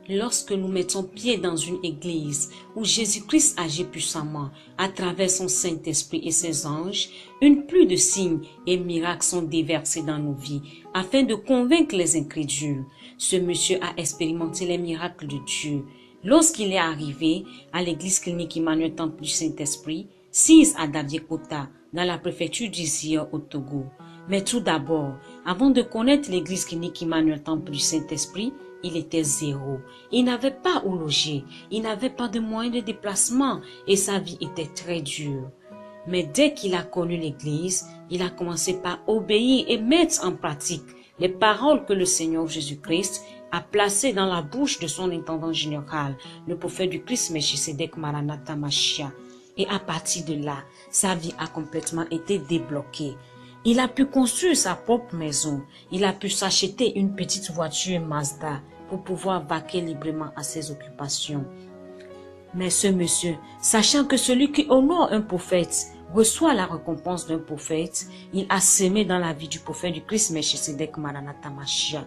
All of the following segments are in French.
Lorsque nous mettons pied dans une église où Jésus-Christ agit puissamment à travers son Saint-Esprit et ses anges, une pluie de signes et miracles sont déversés dans nos vies afin de convaincre les incrédules. Ce monsieur a expérimenté les miracles de Dieu. Lorsqu'il est arrivé à l'église clinique Emmanuel Temple du Saint-Esprit, sise à Daviekota, dans la préfecture d'Izia au Togo. Mais tout d'abord, avant de connaître l'église clinique Emmanuel Temple du Saint-Esprit, il était zéro. Il n'avait pas où loger, il n'avait pas de moyens de déplacement et sa vie était très dure. Mais dès qu'il a connu l'église, il a commencé par obéir et mettre en pratique les paroles que le Seigneur Jésus-Christ a placées dans la bouche de son intendant général, le prophète du Christ Melchisedec Maranatha Mashiach. Et à partir de là, sa vie a complètement été débloquée. Il a pu construire sa propre maison. Il a pu s'acheter une petite voiture Mazda pour pouvoir vaquer librement à ses occupations. Mais ce monsieur, sachant que celui qui honore un prophète reçoit la récompense d'un prophète, il a semé dans la vie du prophète du Christ Melchisedec Maranatha Mashiach.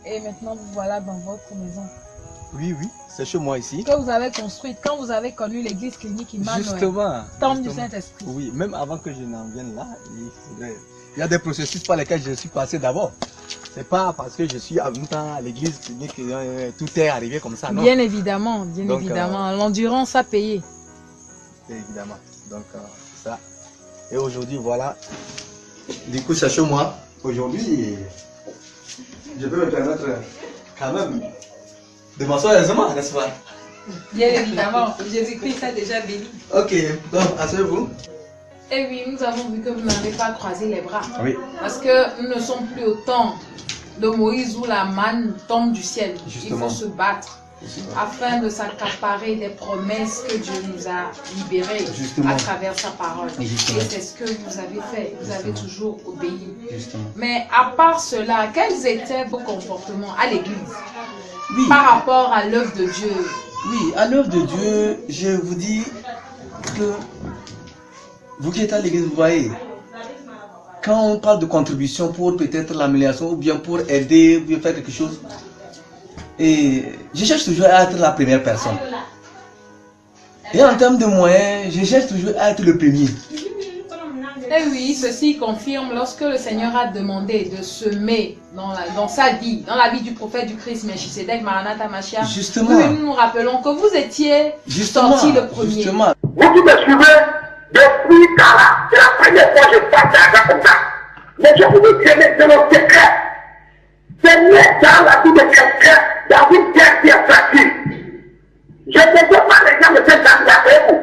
Et maintenant, vous voilà dans votre maison. Oui, c'est chez moi ici. Que vous avez construite quand vous avez connu l'église clinique Emmanuel. Justement. Temple du Saint-Esprit. Oui, même avant que je n'en vienne là, il y a des processus par lesquels je suis passé d'abord. C'est pas parce que je suis à l'église clinique que tout est arrivé comme ça, non. Bien évidemment, évidemment. L'endurance a payé. Évidemment. Donc, ça. Et aujourd'hui, voilà. Du coup, c'est chez moi. Aujourd'hui, je peux me permettre quand même de m'asseoir aisément, n'est-ce pas? Bien évidemment, Jésus-Christ a déjà béni. Ok, donc asseyez-vous. Et oui, nous avons vu que vous n'avez pas croisé les bras. Oui. Parce que nous ne sommes plus au temps de Moïse où la manne tombe du ciel. Justement. Il faut se battre afin de s'accaparer des promesses que Dieu nous a libérées à travers sa parole. Et c'est ce que vous avez fait. Vous avez toujours obéi. Mais à part cela, quels étaient vos comportements à l'église par rapport à l'œuvre de Dieu? Oui, à l'œuvre de Dieu, je vous dis que vous qui êtes à l'église, vous voyez, quand on parle de contribution pour peut-être l'amélioration ou bien pour aider, ou bien faire quelque chose, et je cherche toujours à être la première personne. Et en termes de moyens, je cherche toujours à être le premier. Et oui, ceci confirme lorsque le Seigneur a demandé de semer dans sa vie, dans la vie du prophète du Christ Melchisedec Maranatha Mashiach. Justement. Oui, nous nous rappelons que vous étiez sorti le premier. Justement. Vous qui me suivez depuis Kala, c'est la première fois que je passe d'argent comme ça. Mais je vous dis que c'est mon secret. C'est né dans la vie de quelqu'un, dans une terre qui est fragile. Je ne veux pas les gens de cette année après vous.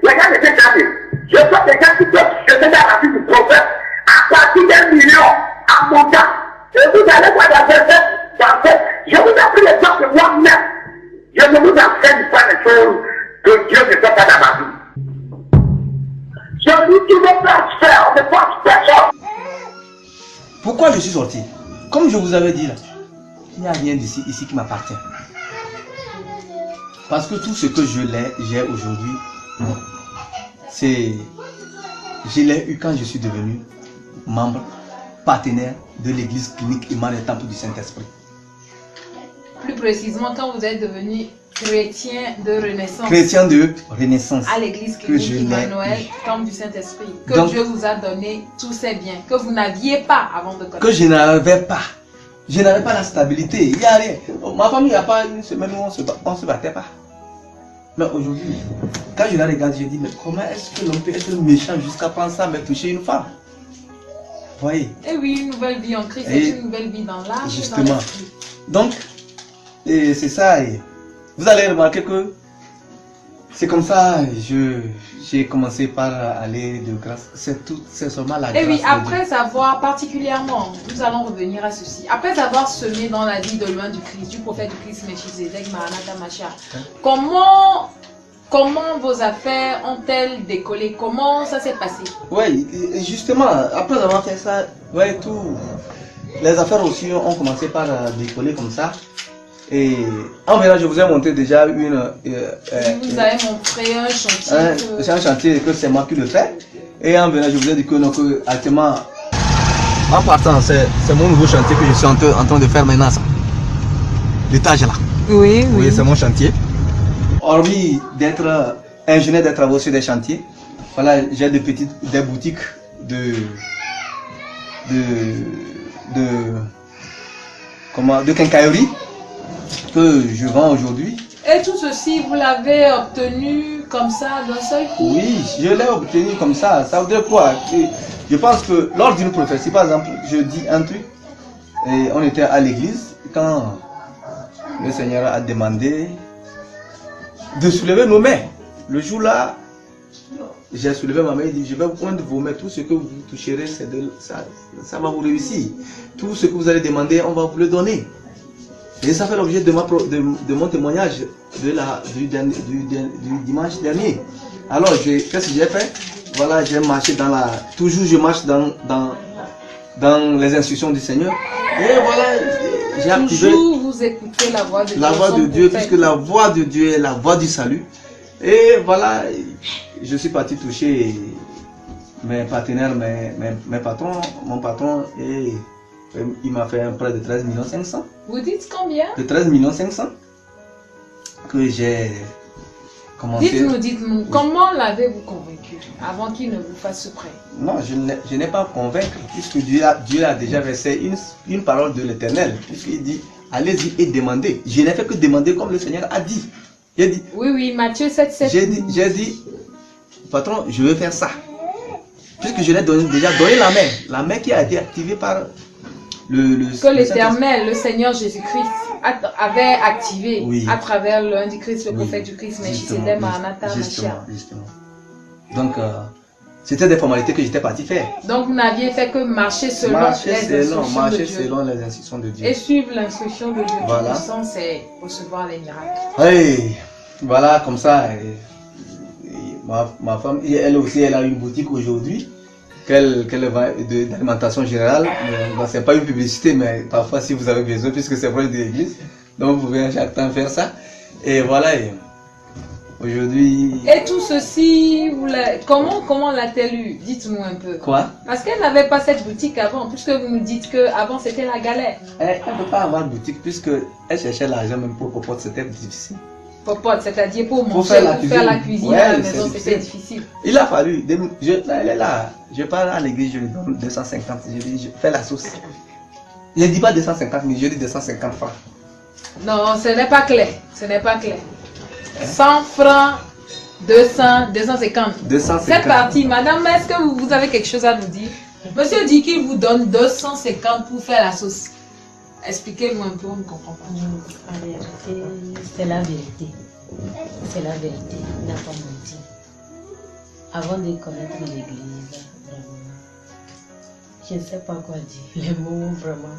Les gens de cette année. Je veux des gens qui peuvent se mettre dans la vie du prophète à partir d'1 million en montant. Et vous allez voir dans cette, je vous ai pris l'exemple de moi-même. Je ne vous enseigne pas les choses que Dieu ne fait pas dans ma vie. Celui qui veut pas faire, on ne pense personne. Pourquoi je suis sorti? Comme je vous avais dit là, il n'y a rien d'ici ici qui m'appartient. Parce que tout ce que j'ai aujourd'hui, je l'ai eu quand je suis devenu membre, partenaire de l'église clinique Emmanuel Temple du Saint-Esprit. Plus précisément, quand vous êtes devenu chrétien de Renaissance. Chrétien de Renaissance. À l'église clinique Emmanuel Temple du Saint-Esprit. Que donc, Dieu vous a donné tous ces biens que vous n'aviez pas avant de connaître. Que je n'avais pas. Je n'avais pas la stabilité. Il n'y a rien. Ma famille, il n'y a pas une semaine où on se battait pas. Mais aujourd'hui, quand je la regarde, je dis, mais comment est-ce que l'on peut être méchant jusqu'à prendre ça, mais toucher une femme? Vous voyez? Et oui, une nouvelle vie en Christ, c'est une nouvelle vie dans l'âme. Justement. Donc, c'est ça. Et vous allez remarquer que c'est comme ça, j'ai commencé par aller de grâce. C'est seulement la grâce. Et oui, après avoir particulièrement, nous allons revenir à ceci. Après avoir semé dans la vie de loin du Christ, du prophète du Christ Melchisedec Maranatha Mashiach, comment vos affaires ont-elles décollé? Comment ça s'est passé? Oui, justement, après avoir fait ça, ouais, les affaires aussi ont commencé par décoller comme ça. Et en venant, je vous ai montré déjà une... vous avez montré un chantier. C'est un chantier que c'est moi qui le fais. Et en venant, je vous ai dit que actuellement, en partant, c'est mon nouveau chantier que je suis en train de faire maintenant. L'étage là. Oui, oui, c'est mon chantier. Hormis d'être ingénieur des travaux sur des chantiers, voilà, j'ai des boutiques de quincaillerie que je vends aujourd'hui. Et tout ceci, vous l'avez obtenu comme ça, d'un seul coup? Oui, je l'ai obtenu comme ça. Ça veut dire quoi? Je pense que lors d'une prophétie, par exemple, je dis un truc, et on était à l'église, quand le Seigneur a demandé de soulever nos mains. Le jour-là, j'ai soulevé ma main et dit, je vais vous prendre vos mains, tout ce que vous toucherez, ça va vous réussir. Tout ce que vous allez demander, on va vous le donner. Et ça fait l'objet de mon témoignage du dimanche dernier. Alors, qu'est-ce que j'ai fait? Voilà, j'ai marché toujours je marche dans les instructions du Seigneur. Et voilà, j'ai activé. Toujours vous écoutez la voix de Dieu. La voix de Dieu, puisque la voix de Dieu est la voix du salut. Et voilà, je suis parti toucher mes partenaires, mes patrons, mon patron, et il m'a fait un prêt de 13 500 000. Vous dites combien? De 13 500 000 que j'ai commencé. Dites-nous, comment l'avez-vous convaincu avant qu'il ne vous fasse ce prêt? Non, je n'ai pas convaincu, puisque Dieu a déjà versé une parole de l'Éternel, puisqu'il dit, allez-y et demandez. Je n'ai fait que demander comme le Seigneur a dit. J'ai dit, oui, Matthieu 7, 7. J'ai dit, patron, je vais faire ça. Puisque je l'ai déjà donné la main qui a été activée par que l'Éternel, le Seigneur Jésus-Christ, avait activé à travers l'un du Christ, le prophète du Christ, Melchisedec, Maranatha, Mashiach. Justement. Donc, c'était des formalités que j'étais parti faire. Donc, vous n'aviez fait que marcher selon les instructions de Dieu. Et suivre l'instruction de Dieu. Voilà. Tout c'est recevoir les miracles. Oui, voilà, comme ça. Ma femme, elle aussi, elle a une boutique aujourd'hui. Qu'elle vend d'alimentation générale. Ce n'est pas une publicité, mais parfois si vous avez besoin, puisque c'est proche de l'église, donc vous pouvez à chaque temps faire ça. Et voilà, aujourd'hui... Et tout ceci, comment l'a-t-elle eu? Dites-nous un peu. Quoi? Parce qu'elle n'avait pas cette boutique avant, puisque vous nous dites qu'avant c'était la galère. Elle ne peut pas avoir de boutique, puisqu'elle cherchait l'argent même pour popote, c'était difficile. Popote, c'est-à-dire pour manger, pour faire la cuisine à la maison, c'était difficile. Il a fallu, elle est là, je parle à l'église, je lui donne 250, je dis, je fais la sauce. Je ne dis pas 250 000, je dis 250 francs. Non, ce n'est pas clair, ce n'est pas clair. 100 francs, 200, 250. C'est parti, madame, est-ce que vous avez quelque chose à nous dire? Monsieur dit qu'il vous donne 250 pour faire la sauce. Expliquez-nous un peu, on ne comprend pas. En réalité, c'est la vérité. C'est la vérité, il n'a pas menti. Avant de connaître l'église, vraiment, je ne sais pas quoi dire. Les mots, vraiment.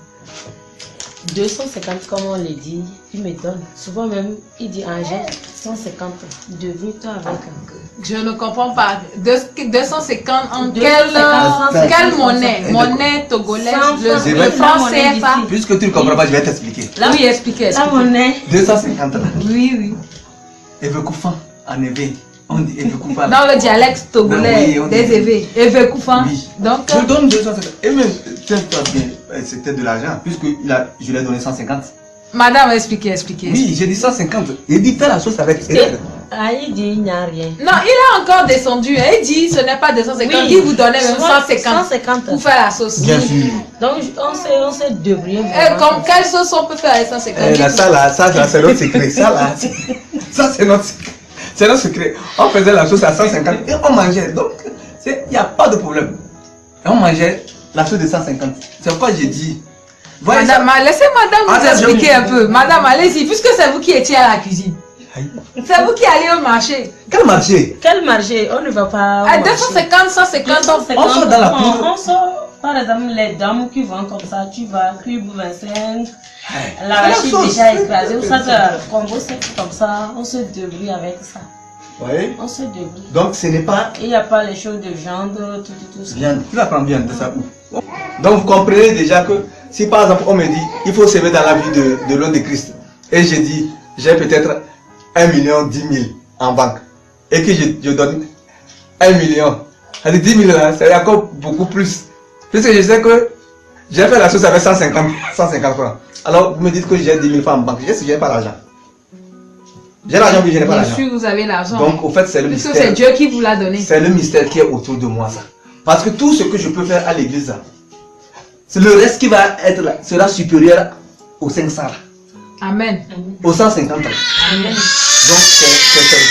250, comme on le dit, il me donne. Souvent même, il dit Angèle, 150, débrouille-toi avec un peu. Je ne comprends pas. 250 en quelle monnaie? Monnaie togolaise, le franc CFA. Puisque tu ne comprends pas, je vais t'expliquer. Oui, expliquez. La monnaie. 250 là. Oui. Evekoufan, en éveil. On dit Evekoufan. Dans le dialecte togolais, des éveils. Evekoufan. Oui. Donc, je donne 250. Et même, tiens-toi bien, c'était de l'argent, puisque je lui ai donné 150. Madame, expliquez. Oui, j'ai dit 150. Il dit fais la sauce avec. Il dit il n'y a rien. Non, il a encore descendu. Il dit ce n'est pas 250. Oui. Il vous donnait même 150 pour faire la sauce. Bien sûr. Donc on s'est débrouillé. Comme quelle sauce on peut faire avec 150? Ça c'est notre secret. Ça c'est notre secret. C'est notre secret. On faisait la sauce à 150 et on mangeait. Donc il n'y a pas de problème. Et on mangeait la sauce de 150. C'est pourquoi j'ai dit. Madame, laissez madame vous expliquer un peu. Madame, allez-y, puisque c'est vous qui étiez à la cuisine. C'est vous qui allez au marché. Quel marché? Quel marché? On ne va pas. À 250, 150, on sort dans la poudre. On sort, par exemple, les dames qui vendent comme ça, tu vas, cube 25, l'arachide déjà écrasé, ça te combo, c'est comme ça, on se débrouille avec ça. Oui. On se débrouille. Donc ce n'est pas. Il n'y a pas les choses de viande, tout ça. Viande, tu apprends bien de ça. Donc vous comprenez déjà que si par exemple on me dit il faut s'aimer dans la vie de l'homme de Christ, et je dis j'ai peut-être 1 million 10 000 en banque, et que je donne 1 million, c'est 10 000 là, c'est encore beaucoup plus. Puisque je sais que j'ai fait la chose avec 150 francs. Alors vous me dites que j'ai 10 000 francs en banque, je n'ai pas l'argent. J'ai l'argent, mais je n'ai pas Bien l'argent. sûr, vous avez l'argent. Donc, au fait, c'est le Puisque mystère. c'est Dieu qui vous l'a donné. C'est le mystère qui est autour de moi, ça. Parce que tout ce que je peux faire à l'église, là, c'est le reste qui va être là, sera supérieur aux 500 là, Amen. aux 150 là. Amen. Donc,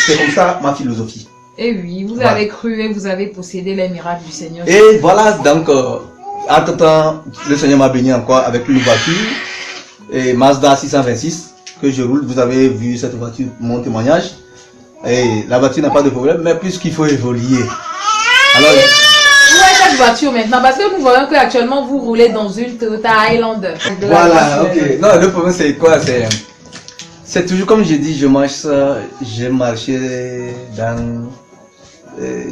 c'est comme ça ma philosophie. Et oui, vous Voilà. avez cru et vous avez possédé les miracles du Seigneur. Et voilà, donc, entre-temps, le Seigneur m'a béni encore avec une voiture, et Mazda 626, que je roule. Vous avez vu cette voiture, mon témoignage. Et la voiture n'a pas de problème, mais puisqu'il faut évoluer. Alors, Où est cette voiture maintenant? Parce que nous voyons qu'actuellement vous roulez dans une Toyota Highlander. voilà, ok. Non, le problème c'est quoi? C'est toujours comme j'ai dit, j'ai marché dans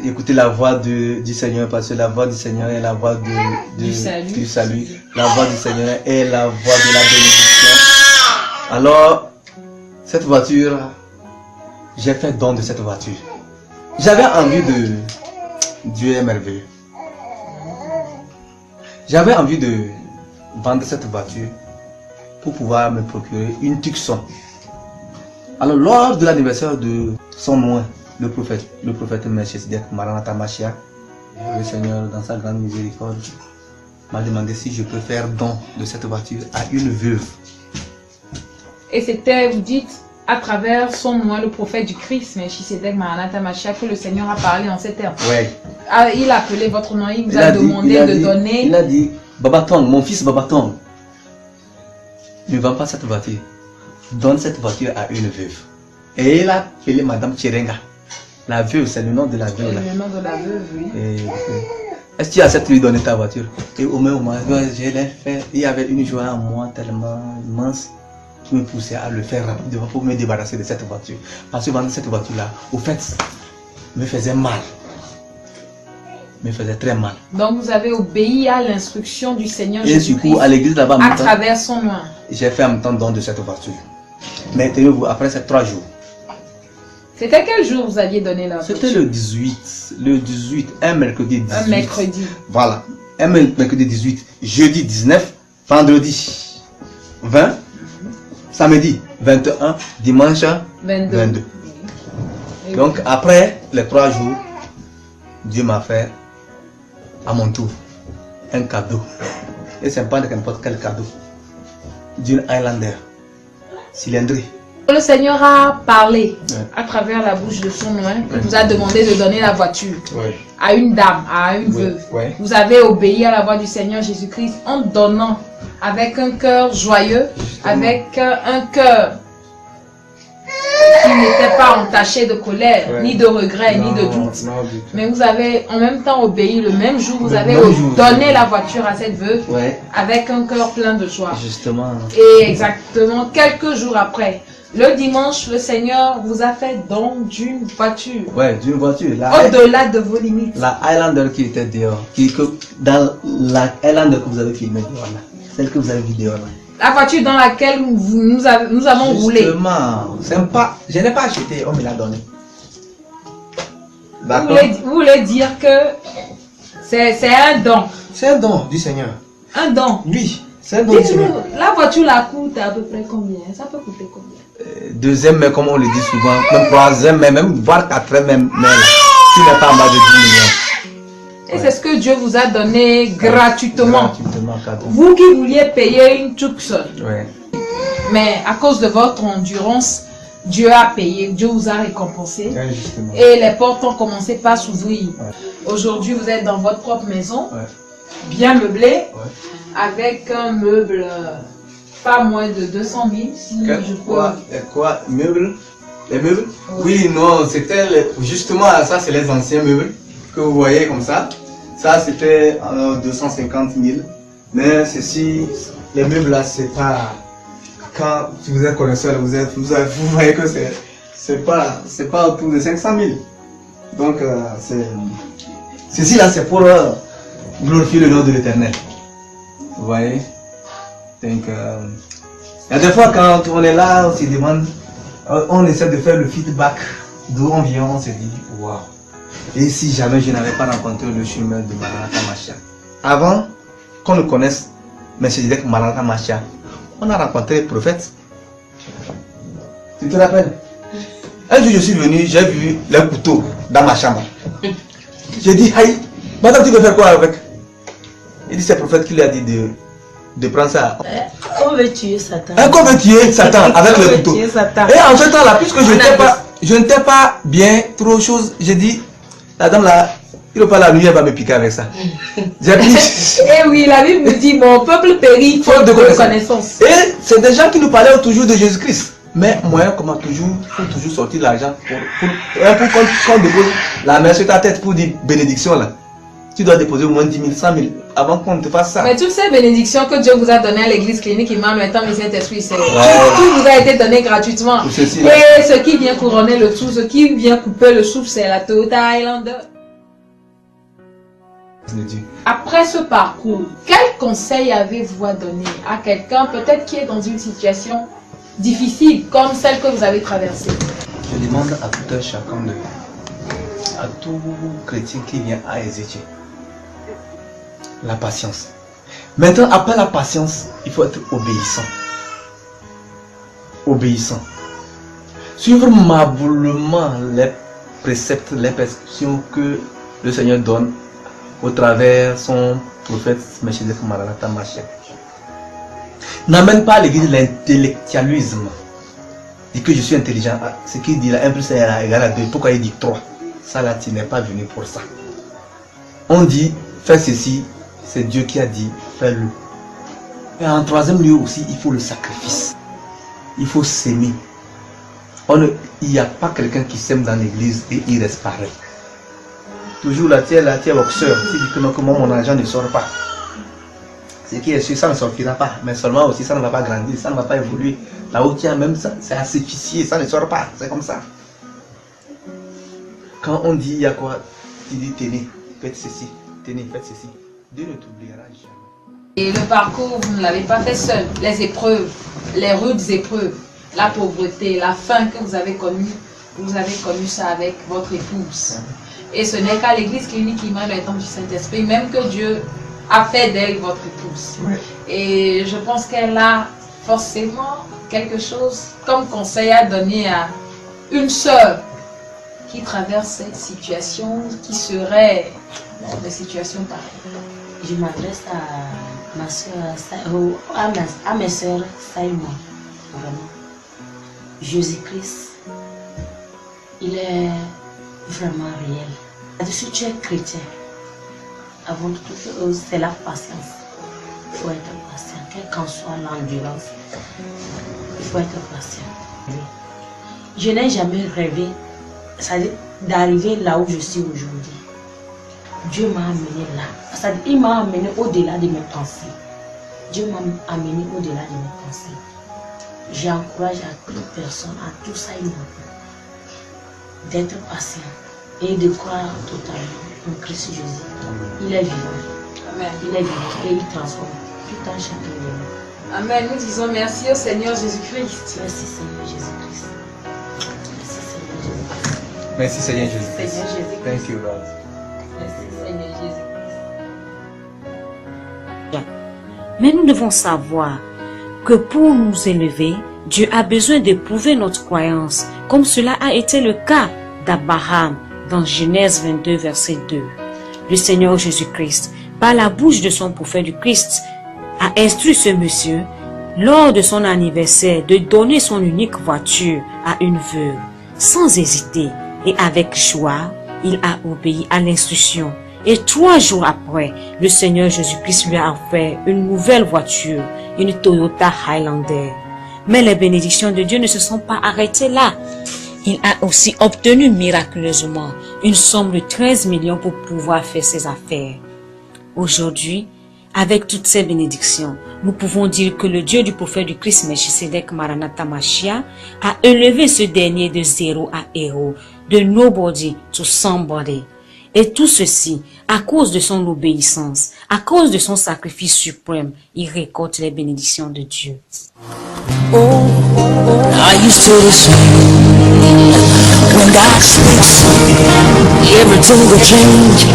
écouter la voix du Seigneur, parce que la voix du Seigneur est la voix du salut. La voix du Seigneur est la voix de la bénédiction. Alors, cette voiture, j'ai fait don de cette voiture. J'avais envie de... Dieu est merveilleux. J'avais envie de vendre cette voiture pour pouvoir me procurer une Tucson. Alors, lors de l'anniversaire de son nom, le prophète Melchizedek Maranatha Mashiach, le Seigneur, dans sa grande miséricorde, m'a demandé si je peux faire don de cette voiture à une veuve. Et c'était, vous dites, à travers son nom, le prophète du Christ, Melchizedek Maranatha Mashiach, que le Seigneur a parlé en ces termes. Ouais. Ah, il a appelé votre nom, il vous a demandé de donner. Il a dit, Babatong, mon fils Babatong, ne vends pas cette voiture. Donne cette voiture à une veuve. Et il a appelé Madame Tcherenga. La veuve, c'est le nom de la veuve. Là. Le nom de la veuve, oui. Est-ce que tu acceptes de lui donner ta voiture? Et au moment où je l'ai fait, il y avait une joie en moi tellement immense qui me poussait à le faire rapidement pour me débarrasser de cette voiture. Parce que vendre cette voiture-là, au fait, me faisait mal. Me faisait très mal. Donc vous avez obéi à l'instruction du Seigneur Et du coup, à l'église là-bas, à travers son nom. J'ai fait en même temps don de cette voiture. Mais tenez-vous, après ces 3 jours. C'était quel jour vous aviez donné la voiture? C'était le 18, un mercredi 18. Un mercredi. Voilà, un mercredi 18, jeudi 19, vendredi 20, samedi 21, dimanche 22. Donc après les 3 jours, Dieu m'a fait à mon tour un cadeau. Et c'est pas n'importe quel cadeau. D'une Highlander cylindrée. Le Seigneur a parlé à travers la bouche de son nom, il vous a demandé de donner la voiture à une dame, à une veuve. Vous avez obéi à la voix du Seigneur Jésus-Christ en donnant avec un cœur joyeux, avec un cœur qui n'était pas entaché de colère, ni de regret, ni de doute. Mais vous avez en même temps obéi le même jour, vous avez donné la voiture à cette veuve avec un cœur plein de joie. Justement. Et exactement quelques jours après, le dimanche, le Seigneur vous a fait don d'une voiture. Ouais, d'une voiture. Au-delà de vos limites. La Highlander qui était dehors. Dans la Highlander que vous avez filmée dehors là. Celle que vous avez vue dehors là. La voiture dans laquelle nous avons roulé. Justement. Sympa. Je n'ai pas acheté, on me l'a donné. Vous voulez dire que c'est un don. C'est un don du Seigneur. Un don. Oui, c'est un don du Seigneur. La voiture la coûte à peu près combien? Ça peut coûter combien? Deuxième, mais comme on le dit souvent, même troisième, mais même voire quatrième, même qui n'est pas en bas de 10 millions. Et c'est ce que Dieu vous a donné gratuitement. Cadeau. Vous qui vouliez payer une Tucson. Ouais. Mais à cause de votre endurance, Dieu a payé, Dieu vous a récompensé. Ouais, justement. Et les portes ont commencé par s'ouvrir. Ouais. Aujourd'hui, vous êtes dans votre propre maison, bien meublée, avec un meuble pas moins de 200 000, si je crois. Quoi? Meubles? Les meubles? Oui, non, c'était justement ça, c'est les anciens meubles que vous voyez comme ça. Ça, c'était 250 000. Mais ceci, les meubles là, c'est pas. Quand vous êtes connaisseur, vous voyez que c'est pas autour de 500 000. Donc, ceci là, c'est pour glorifier le nom de l'Éternel. Vous voyez? Donc, il y a des fois quand on est là, on se demande, on essaie de faire le feedback d'où on vient, on se dit, waouh. Et si jamais je n'avais pas rencontré le chemin de Maranatha Mashiach, avant qu'on ne connaisse Melchizedek Maranatha Mashiach, on a rencontré le prophète. Tu te rappelles? Un jour, je suis venu, j'ai vu le couteau dans ma chambre. J'ai dit, aïe, madame, tu veux faire quoi avec? Il dit, c'est le prophète qui lui a dit de prendre ça. On veut tuer Satan. Qu'on veut tuer Satan avec le couteau. Et en ce temps-là, puisque je n'étais pas bien, trop chose, j'ai dit, la dame là, il ne peut pas la nuit, elle va me piquer avec ça. J'ai pris. Et oui, la Bible nous dit, mon peuple périt faute de connaissance. Et c'est des gens qui nous parlaient toujours de Jésus-Christ. Mais moi, comment toujours, il faut toujours sortir l'argent pour qu'on dépose la main sur ta tête pour dire bénédiction là. Tu dois déposer au moins 10 000, 100 000 avant qu'on te fasse ça. Mais toutes ces bénédictions que Dieu vous a données à l'église clinique Immanuel Étant le Saint-Esprit, tout vous a été donné gratuitement. Et ce qui vient couronner le tout, ce qui vient couper le souffle, c'est la Toyota Highlander. Après ce parcours, quel conseil avez-vous à donner à quelqu'un peut-être qui est dans une situation difficile comme celle que vous avez traversée? Je demande à tout un chacun à tout chrétien qui vient à Ézéchiel, la patience. Maintenant, après la patience, il faut être obéissant. Obéissant. Suivre maboulement les préceptes, les prescriptions que le Seigneur donne au travers son prophète Melchizedek Maranatha Mashiach. N'amène pas à l'église l'intellectualisme. Dit que je suis intelligent. Ce qu'il dit là, 1 plus 1 égale à 2. Pourquoi il dit 3? Ça là, tu n'es pas venu pour ça. On dit, fais ceci, c'est Dieu qui a dit, fais-le. Et en troisième lieu aussi, il faut le sacrifice. Il faut s'aimer. Il n'y a pas quelqu'un qui s'aime dans l'église et il reste pareil. Toujours là, tu es boxeur. Tu dis que non, que moi, mon argent ne sort pas. Ce qui est sûr, ça ne sortira pas. Mais seulement aussi, ça ne va pas grandir, ça ne va pas évoluer. Là où tu as même ça, c'est assez fichier, ça ne sort pas. C'est comme ça. Quand on dit, il y a quoi? Tu dis, tenez, faites ceci. Tenez, faites ceci. Dieu ne t'oubliera jamais. Et le parcours, vous ne l'avez pas fait seul. Les épreuves, les rudes épreuves, la pauvreté, la faim que vous avez connu ça avec votre épouse. Et ce n'est qu'à l'église clinique Immanuel Étant du Saint-Esprit, même que Dieu a fait d'elle votre épouse. Oui. Et je pense qu'elle a forcément quelque chose comme conseil à donner à une sœur qui traverse cette situation, qui serait dans des situations pareilles. Je m'adresse à ma soeur, à mes soeurs, ça et moi. Vraiment. Jésus-Christ, il est vraiment réel. Si tu es chrétien, avant toute chose, c'est la patience. Il faut être patient, quelle qu'en soit l'endurance. Il faut être patient. Je n'ai jamais rêvé d'arriver là où je suis aujourd'hui. Dieu m'a amené là. Il m'a amené au-delà de mes pensées. Dieu m'a amené au-delà de mes pensées. J'encourage à toute personne, à tout ça, d'être patient et de croire totalement en Christ Jésus. Il est vivant. Amen. Il est vivant et il transforme tout un chacun de nous. Amen. Nous disons merci au Seigneur Jésus-Christ. Merci Seigneur Jésus-Christ. Merci Seigneur Jésus. Merci Seigneur Jésus-Christ. Thank you, Lord. Merci Seigneur Jésus-Christ. Mais nous devons savoir que pour nous élever, Dieu a besoin de prouver notre croyance, comme cela a été le cas d'Abraham dans Genèse 22, verset 2. Le Seigneur Jésus-Christ, par la bouche de son prophète du Christ, a instruit ce monsieur, lors de son anniversaire, de donner son unique voiture à une veuve, sans hésiter et avec joie. Il a obéi à l'instruction. Et 3 jours après, le Seigneur Jésus-Christ lui a offert une nouvelle voiture, une Toyota Highlander. Mais les bénédictions de Dieu ne se sont pas arrêtées là. Il a aussi obtenu miraculeusement une somme de 13 millions pour pouvoir faire ses affaires. Aujourd'hui, avec toutes ces bénédictions, nous pouvons dire que le Dieu du prophète du Christ Melchizedek Maranatha Mashiach a élevé ce dernier de 0 à héros, de nobody to somebody. Et tout ceci, à cause de son obéissance, à cause de son sacrifice suprême, il récolte les bénédictions de Dieu. Are you still the same? When God speaks, everything will change.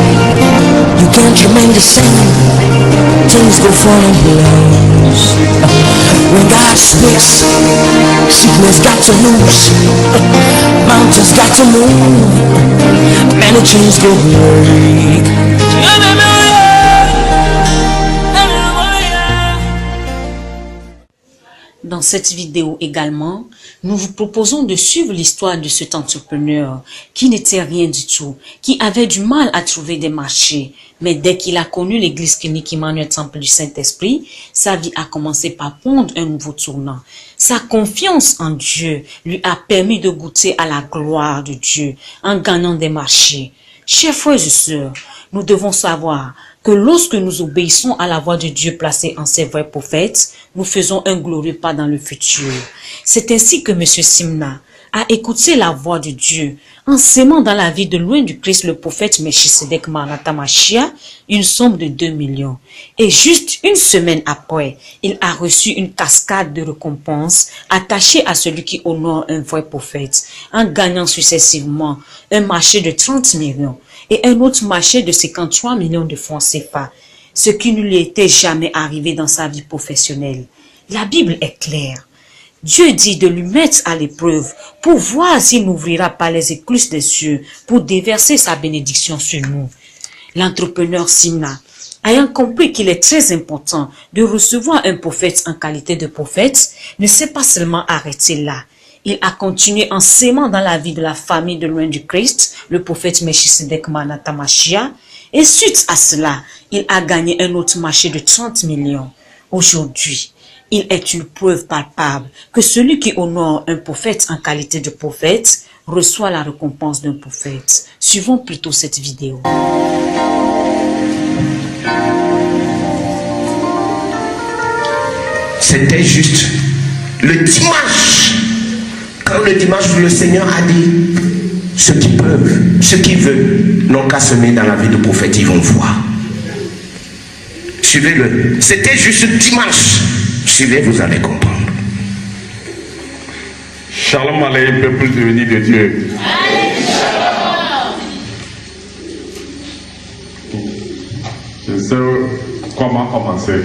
You can't remain the same. Things go fall in place. When God speaks, sickness got to loose, mountains got to move, many chains go break. Dans cette vidéo également, nous vous proposons de suivre l'histoire de cet entrepreneur qui n'était rien du tout, qui avait du mal à trouver des marchés. Mais dès qu'il a connu l'église clinique Emmanuel Temple du Saint-Esprit, sa vie a commencé par prendre un nouveau tournant. Sa confiance en Dieu lui a permis de goûter à la gloire de Dieu en gagnant des marchés. Chers frères et sœurs, nous devons savoir que lorsque nous obéissons à la voix de Dieu placée en ses vrais prophètes, nous faisons un glorieux pas dans le futur. C'est ainsi que M. Simna a écouté la voix de Dieu en sémant dans la vie de loin du Christ le prophète Melchisedec Maranatha Mashiach une somme de 2 millions. Et juste une semaine après, il a reçu une cascade de récompenses attachée à celui qui honore un vrai prophète, en gagnant successivement un marché de 30 millions et un autre marché de 53 millions de francs CFA, ce qui ne lui était jamais arrivé dans sa vie professionnelle. La Bible est claire. Dieu dit de lui mettre à l'épreuve pour voir s'il n'ouvrira pas les écluses des cieux pour déverser sa bénédiction sur nous. L'entrepreneur Simna, ayant compris qu'il est très important de recevoir un prophète en qualité de prophète, ne s'est pas seulement arrêté là. Il a continué en sémant dans la vie de la famille de loin du Christ, le prophète Melchisedec Maranatha Mashiach, et suite à cela, il a gagné un autre marché de 30 millions. Aujourd'hui, il est une preuve palpable que celui qui honore un prophète en qualité de prophète reçoit la récompense d'un prophète. Suivons plutôt cette vidéo. C'était juste le dimanche. Quand le dimanche, le Seigneur a dit, ceux qui peuvent, ceux qui veulent, n'ont qu'à semer dans la vie de prophète, ils vont voir. Suivez-le. C'était juste dimanche. Suivez, vous allez comprendre. Shalom Aleichem, peuple béni de Dieu. Je sais comment commencer.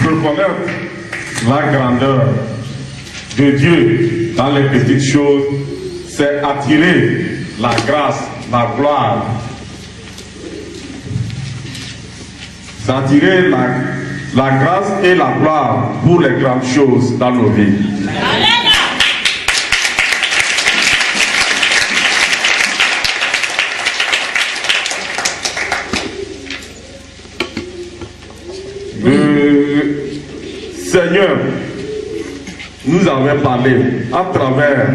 Reconnaître la grandeur de Dieu dans les petites choses, c'est attirer la grâce, la gloire. C'est attirer la grâce et la gloire pour les grandes choses dans nos vies. Le Seigneur nous avait parlé à travers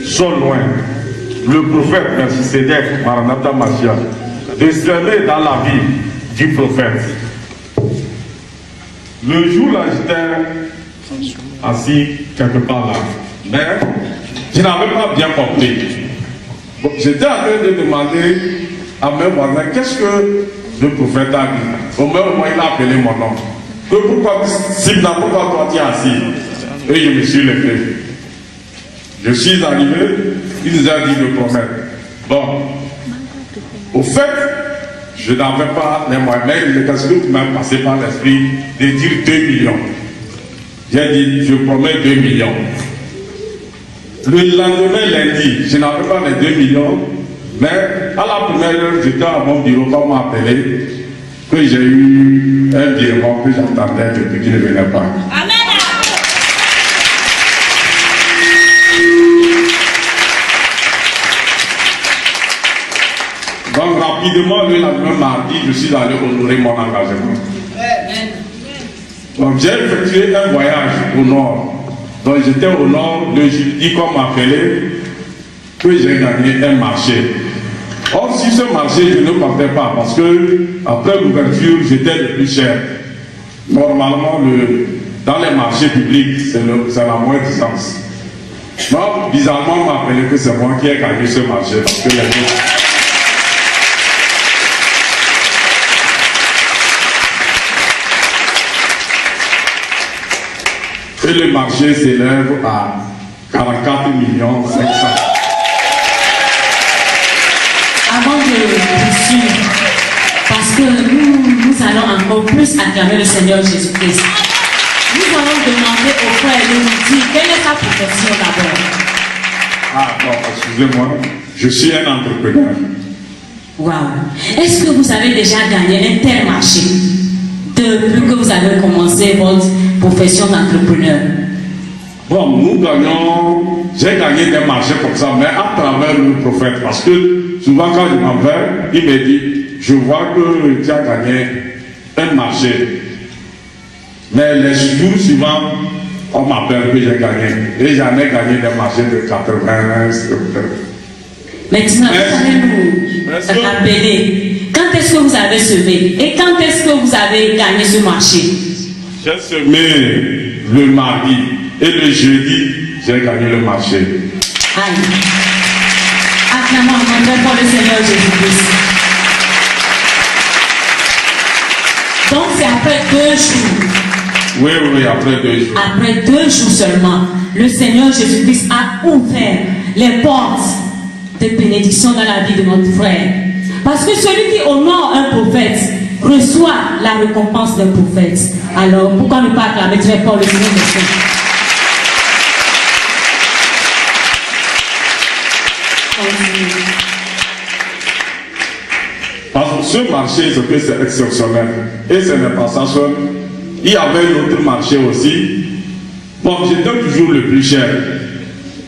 son loin, le prophète Melchisedec Maranatha Mashiach, de semer dans la vie du prophète. Le jour là, j'étais assis quelque part là, mais je n'avais pas bien compris. Bon, j'étais en train de demander à mes voisins qu'est-ce que le prophète a dit. Au même moment, il a appelé mon nom. Que pourquoi toi tu es assis? Et je me suis levé. Je suis arrivé, il nous a dit de promettre. Bon, au fait, je n'avais pas les moyens, mais le casque m'a passé par l'esprit de dire 2 millions. J'ai dit, je promets 2 millions. Le lendemain, lundi, je n'avais pas les 2 millions, mais à la première heure, j'étais à mon bureau, quand on m'a appelé, que j'ai eu un virement que j'attendais depuis qu'il ne venait pas. Amen. Donc rapidement, le lendemain mardi, je suis allé honorer mon engagement. Donc j'ai effectué un voyage au nord. Donc j'étais au nord, le jeudi qu'on m'a appelé, que j'ai gagné un marché. Or si ce marché, je ne comptais pas, parce que après l'ouverture, j'étais le plus cher. Normalement, dans les marchés publics, c'est la moins distance. Donc, bizarrement, on m'a appelé que c'est moi qui ai gagné ce marché, parce que les autres... Et le marché s'élève à 44 500 000. avant de poursuivre, parce que nous allons encore plus acclamer le Seigneur Jésus-Christ, nous allons demander au frère de nous dire quelle est sa profession d'abord. Ah non, excusez-moi, je suis un entrepreneur. Wow. Est-ce que vous avez déjà gagné un tel marché depuis que vous avez commencé votre profession d'entrepreneur? Bon, j'ai gagné des marchés comme ça, mais à travers le prophète. Parce que souvent quand je m'en vais, il me dit, je vois que tu as gagné un marché. Mais les jours suivants, on m'appelle que j'ai gagné. Et j'en ai gagné des marchés de 80. Maintenant, vous allez nous rappeler quand est-ce que vous avez semé et quand est-ce que vous avez gagné ce marché? J'ai semé le mardi. Et le jeudi, j'ai gagné le marché. Aïe. Acclamons pour le Seigneur Jésus-Christ. Donc c'est après 2 jours. Oui, après 2 jours. Après 2 jours seulement, le Seigneur Jésus-Christ a ouvert les portes de bénédiction dans la vie de notre frère. Parce que celui qui honore un prophète reçoit la récompense d'un prophète. Alors pourquoi ne pas acclamer très fort le Seigneur Jésus? Parce que ce marché, c'est exceptionnel. Et ce n'est pas ça seul. Il y avait un autre marché aussi. Bon, j'étais toujours le plus cher.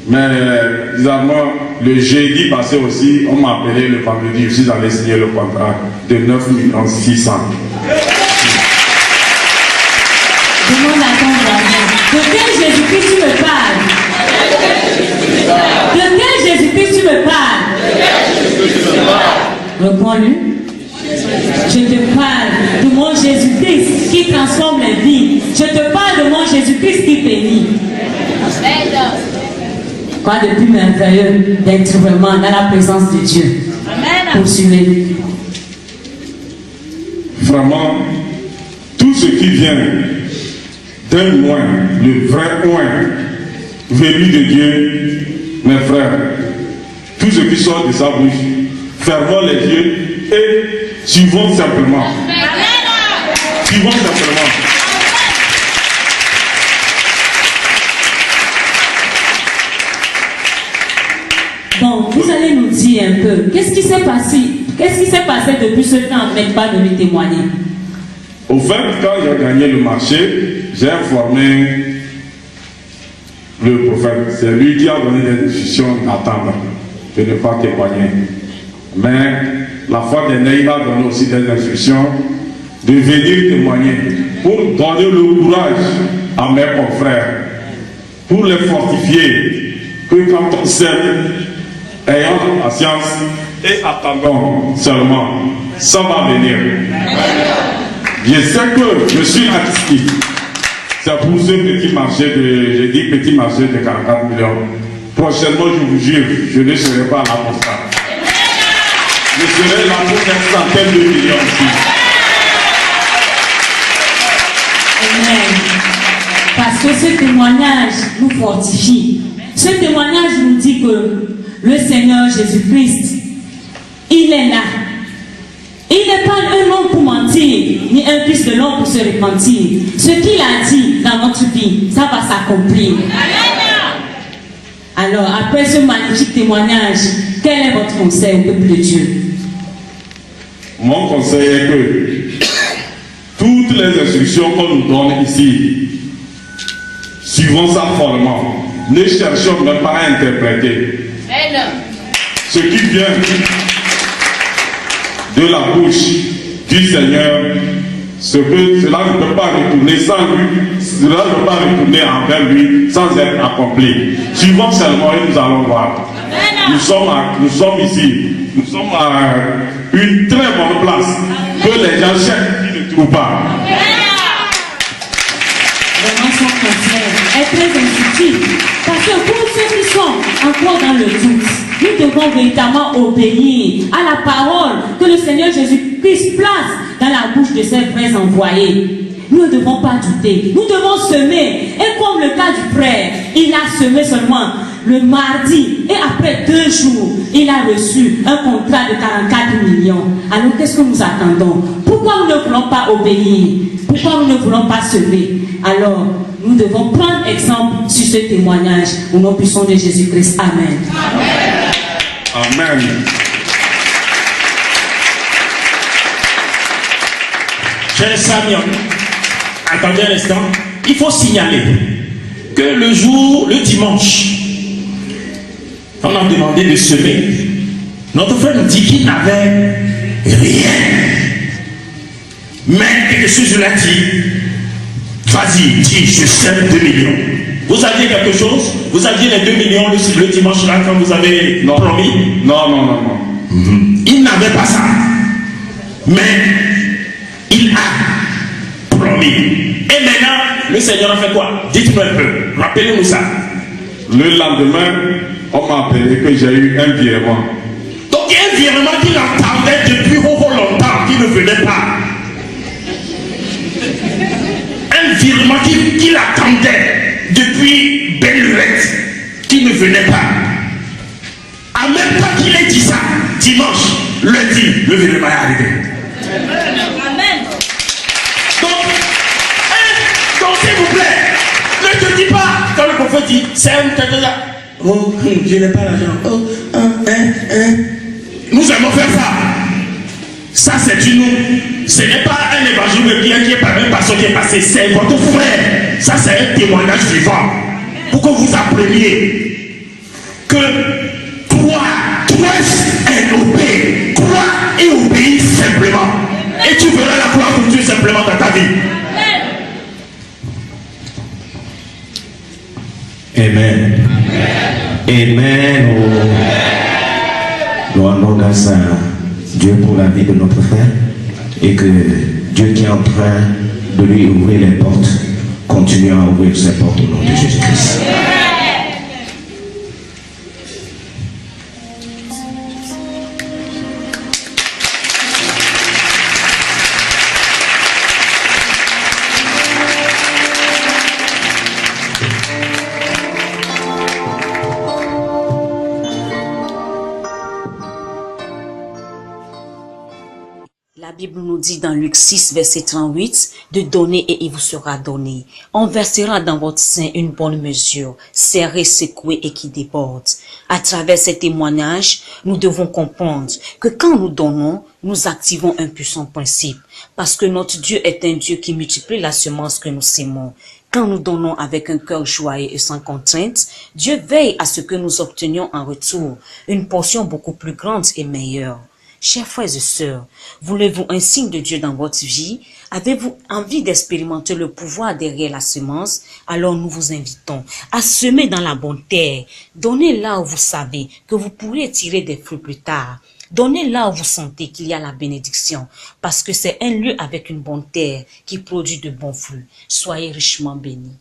Mais, bizarrement, le jeudi passé aussi, on m'a appelé le vendredi. Je suis allé signer le contrat de 9 600 000. Demande à ton voisin. De quel Jésus-Christ tu me parles? De quel Jésus-Christ tu me parles? Réponds-lui. Je te parle de mon Jésus-Christ qui transforme les vies. Je te parle de mon Jésus-Christ qui bénit. Quoi de plus merveilleux d'être vraiment dans la présence de Dieu? Poursuivez. Vraiment, tout ce qui vient d'un oint, le vrai oint, venu de Dieu, mes frères, tout ce qui sort de sa bouche, fermons les yeux et suivons simplement. Suivons simplement. Bon, vous allez nous dire un peu, qu'est-ce qui s'est passé? Qu'est-ce qui s'est passé depuis ce temps? Vous n'êtes pas venu témoigner. Au fait, quand j'ai gagné le marché, j'ai informé le prophète. C'est lui qui a donné des instructions d'attendre, de ne pas témoigner. Mais la fois dernière, il a donné aussi des instructions de venir témoigner pour donner le courage à mes confrères, pour les fortifier, que quand on s'aime, ayons patience et attendons seulement, ça va venir. Je sais que je suis artistique. C'est pour ce petit marché de, j'ai dit petit marché de 44 millions. Prochainement, je vous jure, je ne serai pas là pour ça. Je serai là pour des centaines de millions ici. Amen. Parce que ce témoignage nous fortifie. Ce témoignage nous dit que le Seigneur Jésus-Christ, il est là. Il n'est pas un homme pour mentir, ni un fils de l'homme pour se repentir. Ce qu'il a dit dans notre vie, ça va s'accomplir. Alors, après ce magnifique témoignage, quel est votre conseil au peuple de Dieu? Mon conseil est que toutes les instructions qu'on nous donne ici, suivons ça follement. Ne cherchons même pas à interpréter. Ce qui vient de la bouche du Seigneur, cela ne peut pas retourner sans lui, cela ne peut pas retourner envers lui sans être accompli. Suivons seulement et nous allons voir. Nous sommes ici, nous sommes à une très bonne place que les gens cherchent qui ne trouvent pas. Vraiment, son conseil est très instructif. Parce que pour ceux qui sont encore dans le doute, nous devons véritablement obéir à la parole que le Seigneur Jésus-Christ place dans la bouche de ses frères envoyés. Nous ne devons pas douter. Nous devons semer. Et comme le cas du frère, il a semé seulement le mardi, et après 2 jours, il a reçu un contrat de 44 millions. Alors qu'est-ce que nous attendons? Pourquoi nous ne voulons pas obéir? Pourquoi nous ne voulons pas semer? Alors, nous devons prendre exemple sur ce témoignage au nom puissant de Jésus-Christ. Amen. Amen. Amen. Cher Samuel, attendez un instant. Il faut signaler que le dimanche, on a demandé de semer. Notre frère nous dit qu'il n'avait rien. Mais quelque chose l'a dit. Vas-y, dis, je sème 2 millions. Vous aviez quelque chose? Vous aviez les 2 millions le dimanche là quand vous avez promis? Non. Il n'avait pas ça. Mais il a promis. Et maintenant, le Seigneur a fait quoi? Dites-moi un peu. Rappelez-nous ça. Le lendemain, on m'a appelé que j'ai eu un virement. Donc il y a un virement qu'il entendait depuis longtemps, qui ne venait pas. Un virement qu'il attendait depuis belle lurette, qui ne venait pas. En même temps qu'il ait dit ça, dimanche, lundi, le virement est arrivé. Amen. Donc s'il vous plaît, ne te dis pas, quand le prophète dit, c'est un là. Oh, je n'ai pas l'argent. Oh, Nous allons faire ça. Ça, c'est une. Ce n'est pas un évangile qui est par un pasteur qui est passé. C'est votre frère. Ça, c'est un témoignage vivant. Pour que vous appreniez que trust and obey. Crois et obéis simplement. Et tu verras la gloire de Dieu simplement dans ta vie. Amen. Amen. Nous rendons grâce à Dieu pour la vie de notre frère et que Dieu qui est en train de lui ouvrir les portes continue à ouvrir ses portes au nom de Jésus-Christ. La Bible nous dit dans Luc 6, verset 38, de donner et il vous sera donné. On versera dans votre sein une bonne mesure, serrée, secouée et qui déborde. À travers ces témoignages, nous devons comprendre que quand nous donnons, nous activons un puissant principe. Parce que notre Dieu est un Dieu qui multiplie la semence que nous sémons. Quand nous donnons avec un cœur joyeux et sans contrainte, Dieu veille à ce que nous obtenions en retour une portion beaucoup plus grande et meilleure. Chers frères et sœurs, voulez-vous un signe de Dieu dans votre vie? Avez-vous envie d'expérimenter le pouvoir derrière la semence? Alors nous vous invitons à semer dans la bonne terre. Donnez là où vous savez que vous pourrez tirer des fruits plus tard. Donnez là où vous sentez qu'il y a la bénédiction, parce que c'est un lieu avec une bonne terre qui produit de bons fruits. Soyez richement bénis.